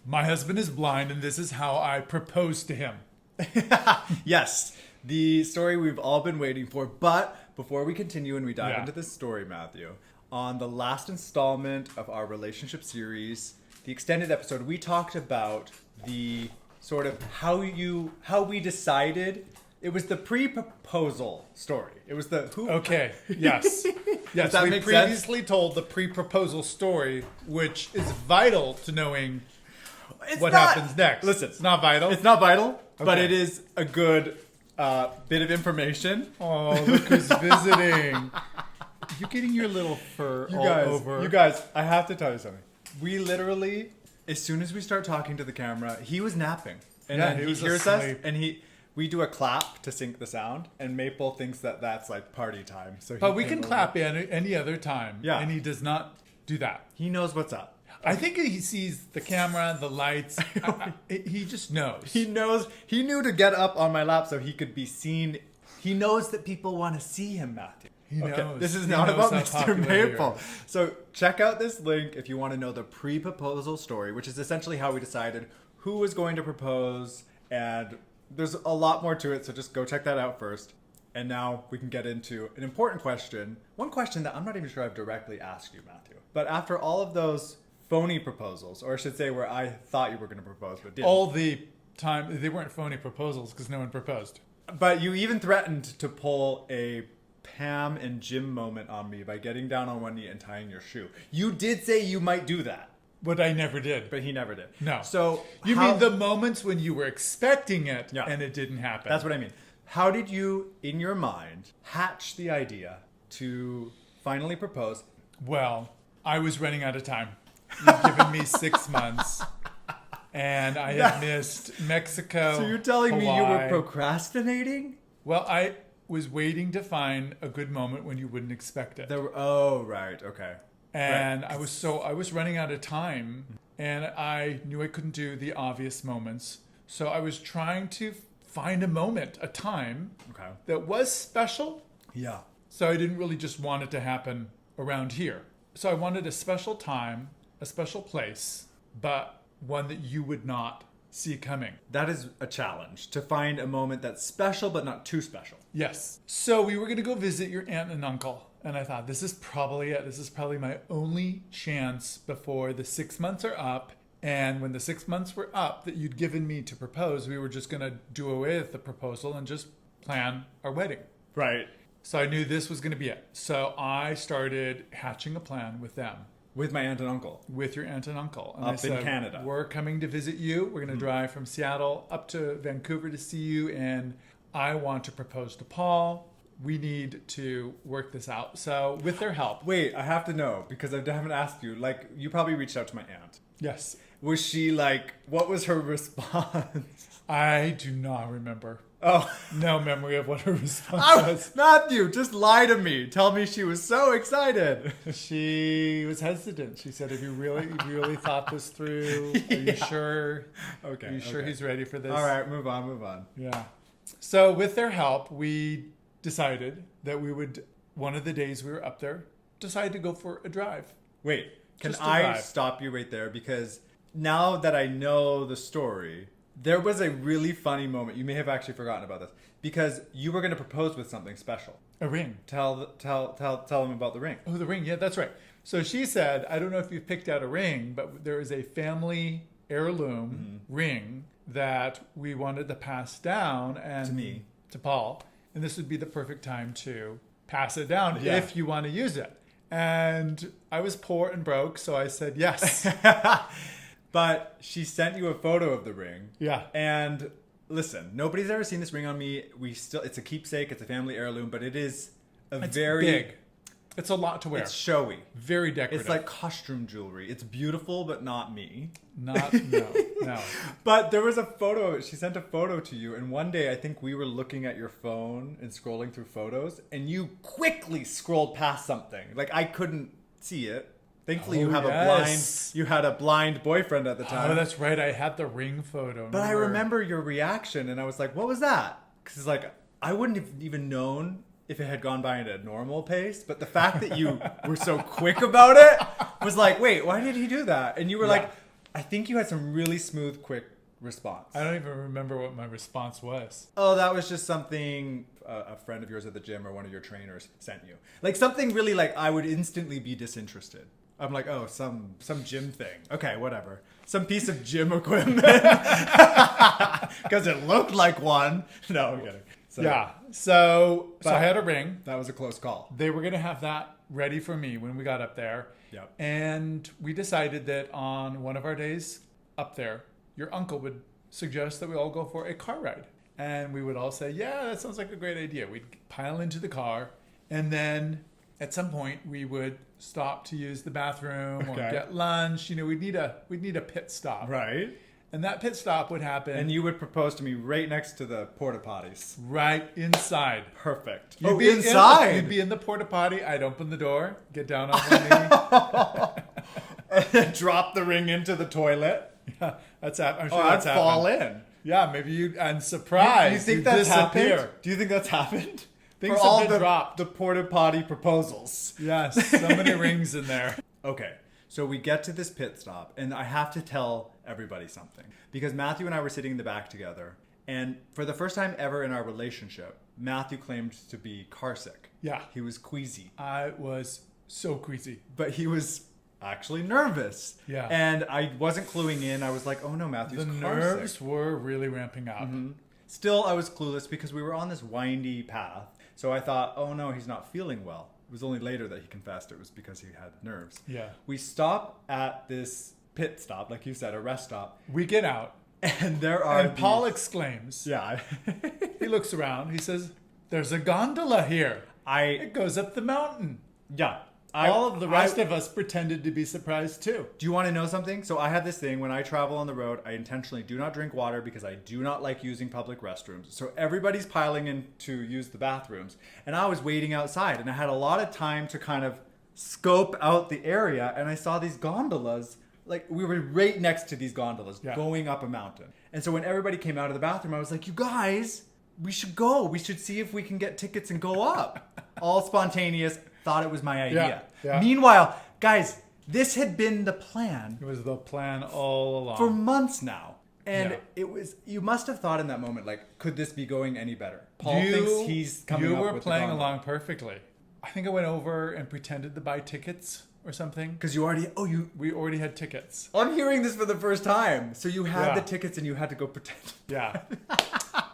My husband is blind, and this is how I proposed to him. Yes, the story we've all been waiting for. But before we continue and we dive into this story, Matthew, on the last installment of our relationship series, the extended episode, we talked about the sort of how we decided. It was the pre-proposal story. It was the who. Okay. Yes. Yes. That We make previously told the pre-proposal story, which is vital to knowing what happens next. Listen, it's not vital. It's not vital, but Okay. it is a good bit of information. Oh, look who's visiting. You're getting your little fur all over. You guys, I have to tell you something. We literally, as soon as we start talking to the camera, he was napping. And Yeah, then he he was hears us, asleep. and we do a clap to sync the sound, and Maple thinks that that's like party time. So But we came can over. clap any other time. Yeah. And he does not do that. He knows what's up. I think he sees the camera, the lights. He just knows. He knows. He knew to get up on my lap so he could be seen. He knows that people want to see him, Matthew. He knows. This is He not knows about how Mr. popular Maple. we are. So check out this link if you want to know the pre-proposal story, which is essentially how we decided who was going to propose, and there's a lot more to it, so just go check that out first. And now we can get into an important question. One question that I'm not even sure I've directly asked you, Matthew. But after all of those phony proposals, or I should say where I thought you were going to propose but didn't. All the time, they weren't phony proposals because no one proposed. But you even threatened to pull a Pam and Jim moment on me by getting down on one knee and tying your shoe. You did say you might do that, But I never did. but he never did. No. So You how- mean the moments when you were expecting it Yeah. and it didn't happen? That's what I mean. How did you, in your mind, hatch the idea to finally propose? Well, I was running out of time. You've given me 6 months. And I had missed Mexico. So you're telling me you were Hawaii. procrastinating? Well, I was waiting to find a good moment when you wouldn't expect it. Oh, right. Okay. And I was running out of time, and I knew I couldn't do the obvious moments. So I was trying to find a moment, a time Okay. that was special. Yeah. So I didn't really just want it to happen around here. So I wanted a special time, a special place, but one that you would not see coming. That is a challenge, to find a moment that's special but not too special. Yes. So we were going to go visit your aunt and uncle. And I thought, this is probably it. This is probably my only chance before the 6 months are up. And when the 6 months were up that you'd given me to propose, we were just going to do away with the proposal and just plan our wedding. Right. So I knew this was going to be it. So I started hatching a plan with them. With my aunt and uncle. With your aunt and uncle. And Up I in said, Canada. We're coming to visit you. We're going to drive from Seattle up to Vancouver to see you. And I want to propose to Paul. We need to work this out. So with their help. Wait, I have to know, because I haven't asked you. Like, you probably reached out to my aunt. Yes. Was she like, what was her response? I do not remember. Oh, No memory of what her response was. Matthew, just lie to me. Tell me she was so excited. She was hesitant. She said, "Have you really thought this through? Are you sure? Okay. Are you sure okay. he's ready for this?" All right, move on. Yeah. So with their help, we decided that we would, one of the days we were up there, decide to go for a drive. Wait, can Just a I drive. stop you right there? Because now that I know the story, there was a really funny moment. You may have actually forgotten about this, because you were going to propose with something special. A ring. Tell them about the ring. Oh, the ring. Yeah, that's right. So she said, I don't know if you picked out a ring, but there is a family heirloom ring that we wanted to pass down and To me. to Paul. And this would be the perfect time to pass it down Yeah. if you want to use it. And I was poor and broke, so I said yes. But she sent you a photo of the ring. Yeah. And listen, nobody's ever seen this ring on me. It's a keepsake, it's a family heirloom, but it is It's very big. It's a lot to wear. It's showy. Very decorative. It's like costume jewelry. It's beautiful, but not me. No. But there was a photo. She sent a photo to you, and one day I think we were looking at your phone and scrolling through photos, and you quickly scrolled past something. Like I couldn't see it. Thankfully, you Oh, have yes. you had a blind boyfriend at the time. Oh, that's right. I had the ring photo. But I remember your reaction, and I was like, "What was that?" Because like I wouldn't have even known if it had gone by at a normal pace. But the fact that you were so quick about it was like, "Wait, why did he do that?" And you were like, I think you had some really smooth, quick response. I don't even remember what my response was. Oh, that was just something a friend of yours at the gym or one of your trainers sent you. Like something really like I would instantly be disinterested. I'm like, oh, some gym thing. Okay, whatever. Some piece of gym equipment. Because it looked like one. No, I'm kidding. So, Yeah. So I had a ring. That was a close call. They were going to have that ready for me when we got up there. Yep. And we decided that on one of our days up there, your uncle would suggest that we all go for a car ride. And we would all say, yeah, that sounds like a great idea. We'd pile into the car. And then at some point we would stop to use the bathroom or get lunch. You know, we'd need a pit stop. Right. And that pit stop would happen. And you would propose to me right next to the porta potties. Right inside. Perfect. You'd be inside. You'd be in the porta potty. I'd open the door, get down on one knee. And then drop the ring into the toilet. Yeah, that's happened. I'm sure I'd that's happened. fall in. Yeah, maybe you and surprise. You think you that's disappear. happened? Do you think that's happened? Things For have all been dropped. the porta potty proposals. Yes, so many rings in there. Okay, so we get to this pit stop, and I have to tell everybody something. Because Matthew and I were sitting in the back together, and for the first time ever in our relationship, Matthew claimed to be car sick. Yeah. He was queasy. I was so queasy. But he was actually nervous. Yeah. And I wasn't cluing in. I was like, oh no, Matthew's The car nerves sick. were really ramping up. Still, I was clueless because we were on this windy path. So I thought, oh no, he's not feeling well. It was only later that he confessed it was because he had nerves. Yeah. We stop at this pit stop, like you said, a rest stop. We get out, And there are and Paul exclaims. Yeah. He looks around. He says, "There's a gondola here. I It goes up the mountain." yeah. All of the rest of us pretended to be surprised too. Do you want to know something? So I have this thing when I travel on the road, I intentionally do not drink water because I do not like using public restrooms. So everybody's piling in to use the bathrooms. And I was waiting outside and I had a lot of time to kind of scope out the area, and I saw these gondolas. Like we were right next to these gondolas going up a mountain. And so when everybody came out of the bathroom, I was like, you guys, we should go. We should see if we can get tickets and go up. All spontaneous. Thought it was my idea. Yeah. Meanwhile, guys, this had been the plan It was the plan all along. for months now. And Yeah. it was, you must have thought in that moment, like, could this be going any better? Paul You- thinks he's coming You up were with playing the gondola. along perfectly. I think I went over and pretended to buy tickets or something. Because you already, We already had tickets. I'm hearing this for the first time. So you had Yeah. the tickets and you had to go pretend. Yeah.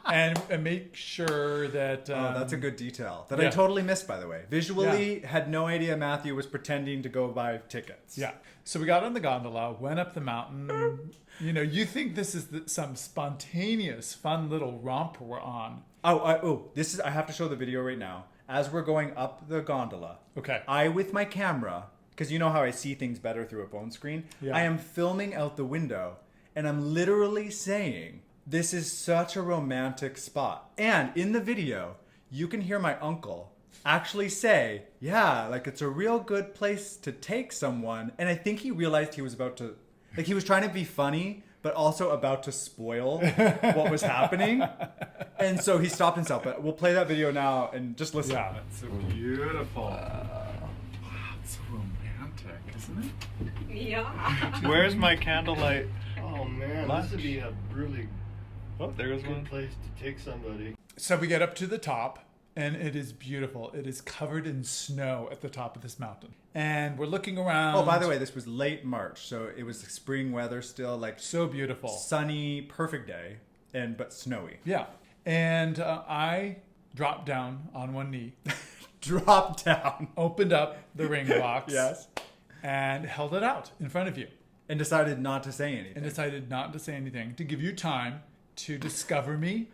and make sure that. Oh, that's a good detail that I yeah. totally missed, by the way. Visually, had no idea Matthew was pretending to go buy tickets. Yeah. So we got on the gondola, went up the mountain. You know, you think this is some spontaneous, fun little romp we're on. This is, I have to show the video right now. As we're going up the gondola, Okay. I, with my camera, because you know how I see things better through a phone screen, Yeah. I am filming out the window and I'm literally saying, this is such a romantic spot. And in the video, you can hear my uncle actually say, yeah, like it's a real good place to take someone. And I think he realized he was about to, like he was trying to be funny, but also about to spoil what was happening. And so he stopped himself. But we'll play that video now and just listen. Yeah, that's so beautiful. Wow, it's so romantic, isn't it? Yeah. Where's my candlelight? Oh man, Lunch. this would be a really Oh, there goes good one. place to take somebody. So we get up to the top, and it is beautiful. It is covered in snow at the top of this mountain. And we're looking around. Oh, by the way, this was late March, so it was spring weather still, like So beautiful. sunny, perfect day, but snowy. Yeah. And I dropped down on one knee, Drop down. opened up the ring box, Yes. and held it out in front of you. And decided not to say anything. And decided not to say anything, to give you time to discover me,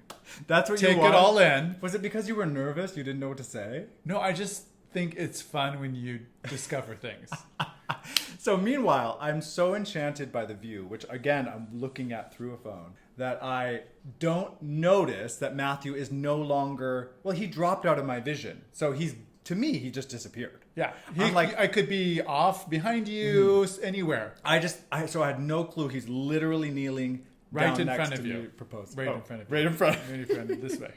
That's what take you it wanted? all in. Was it because you were nervous? You didn't know what to say? No, I just think it's fun when you discover things. So meanwhile, I'm so enchanted by the view, which again, I'm looking at through a phone, that I don't notice that Matthew is no longer, well, he dropped out of my vision. So to me, he just disappeared. Yeah. I'm like- I could be off behind you, anywhere. So I had no clue. He's literally kneeling Right down in next front to of me you. proposing. Right in front of you. Right in front. Right in front of this way.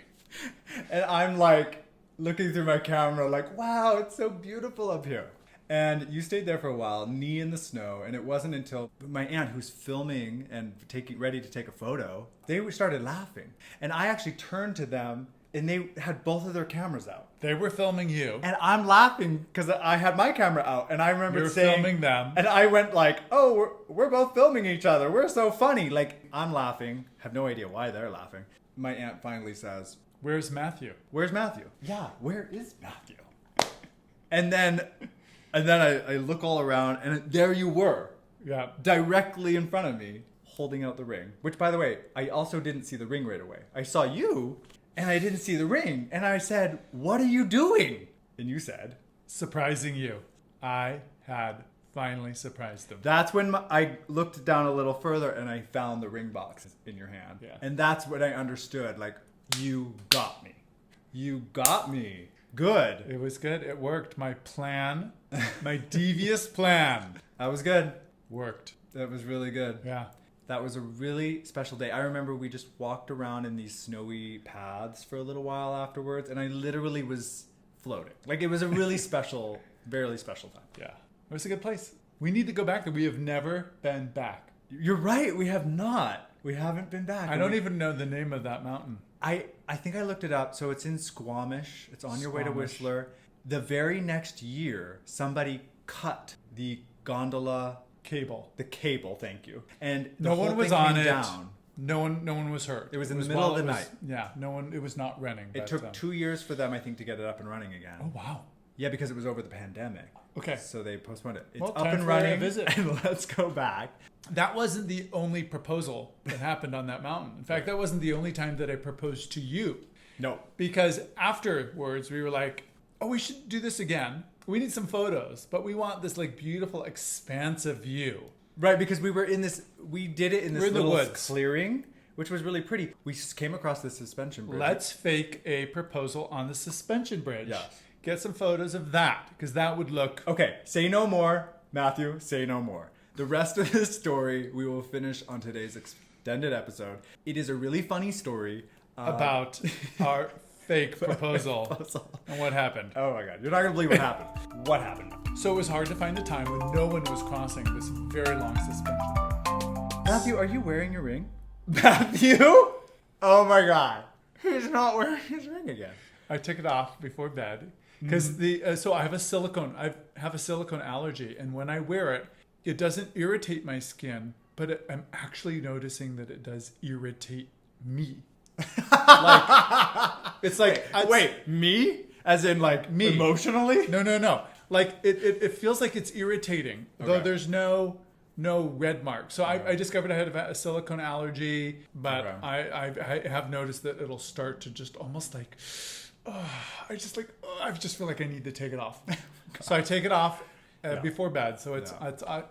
And I'm like looking through my camera like, wow, it's so beautiful up here. And you stayed there for a while, knee in the snow, and it wasn't until my aunt, who's filming and ready to take a photo, they started laughing. And I actually turned to them, and they had both of their cameras out. They were filming you. And I'm laughing because I had my camera out, and I remember You were saying, filming them. and I went like, "Oh, we're both filming each other. We're so funny." Like, I'm laughing. Have no idea why they're laughing. My aunt finally says, Where's Matthew? "Where's Matthew?" Yeah, where is Matthew? And then I look all around, and there you were, Yeah. directly in front of me, holding out the ring. Which, by the way, I also didn't see the ring right away. I saw you, and I didn't see the ring. And I said, "What are you doing?" And you said, Surprising you. I had finally surprised them. that's when I looked down a little further, and I found the ring box in your hand. Yeah. And that's when I understood, like, you got me. You got me. Good. It was good. It worked. My plan, my devious plan, That was good. worked. That was really good. Yeah. That was a really special day. I remember we just walked around in these snowy paths for a little while afterwards, and I literally was floating. Like, it was a really special, very special time. Yeah. It was a good place. We need to go back there. We have never been back. You're right. We have not. We haven't been back. I don't even know the name of that mountain. I think I looked it up. So it's in Squamish. It's on your way to Squamish. Whistler. The very next year, somebody cut the gondola, Cable. the cable. Thank you. And the No whole one was thing on came it. down. No one was hurt. It was in the middle of the while it night. Yeah. No one. It was not running. It but, took 2 years for them, I think, to get it up and running again. Oh wow. Yeah, because it was over the pandemic. Okay. So they postponed it. It's Well, up time and for a running. visit. And let's go back. That wasn't the only proposal that happened on that mountain. In fact, that wasn't the only time that I proposed to you. No. Because afterwards we were like, oh, we should do this again. We need some photos, but we want this like beautiful, expansive view. Right, because we did it in this We're in the little woods. clearing, which was really pretty. We came across this suspension bridge. Let's fake a proposal on the suspension bridge. Yes. Get some photos of that, because that would look... Okay, say no more. Matthew, say no more. The rest of this story we will finish on today's extended episode. It is a really funny story. about our fake proposal Proposal. and what happened. Oh my god, you're not going to believe what happened. What happened? So it was hard to find a time when no one was crossing this very long suspension bridge. Matthew, are you wearing your ring? Matthew? Oh my god. He's not wearing his ring again. I took it off before bed because so I have a silicone allergy, and when I wear it, it doesn't irritate my skin, but I'm actually noticing that it does irritate me. It's like Wait, me? As in, like, Me. emotionally? No. Like it feels like it's irritating, though Okay. there's no red mark. So I discovered I had a silicone allergy, but Okay. I have noticed that it'll start to just almost like, I just feel like I need to take it off. So I take it off before bed. So it's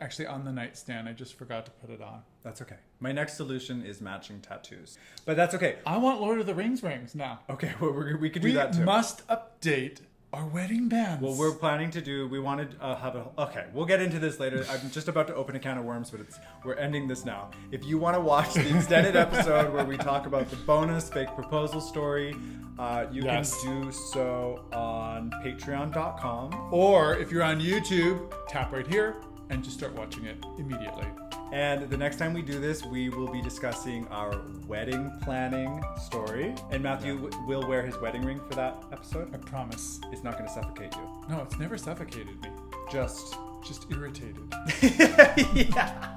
actually on the nightstand. I just forgot to put it on. That's okay. My next solution is matching tattoos. But that's okay. I want Lord of the Rings rings now. Okay, well, we could do We that too. must update our wedding bands. Well, we're planning to do. We wanted to have a. Okay, we'll get into this later. I'm just about to open a can of worms, but we're ending this now. If you want to watch the extended episode where we talk about the bonus fake proposal story, you Yes. can do so on Patreon.com. Or if you're on YouTube, tap right here and just start watching it immediately. And the next time we do this, we will be discussing our wedding planning story. And Matthew will wear his wedding ring for that episode. I promise. It's not going to suffocate you. No, it's never suffocated me. Just Just irritated. yeah.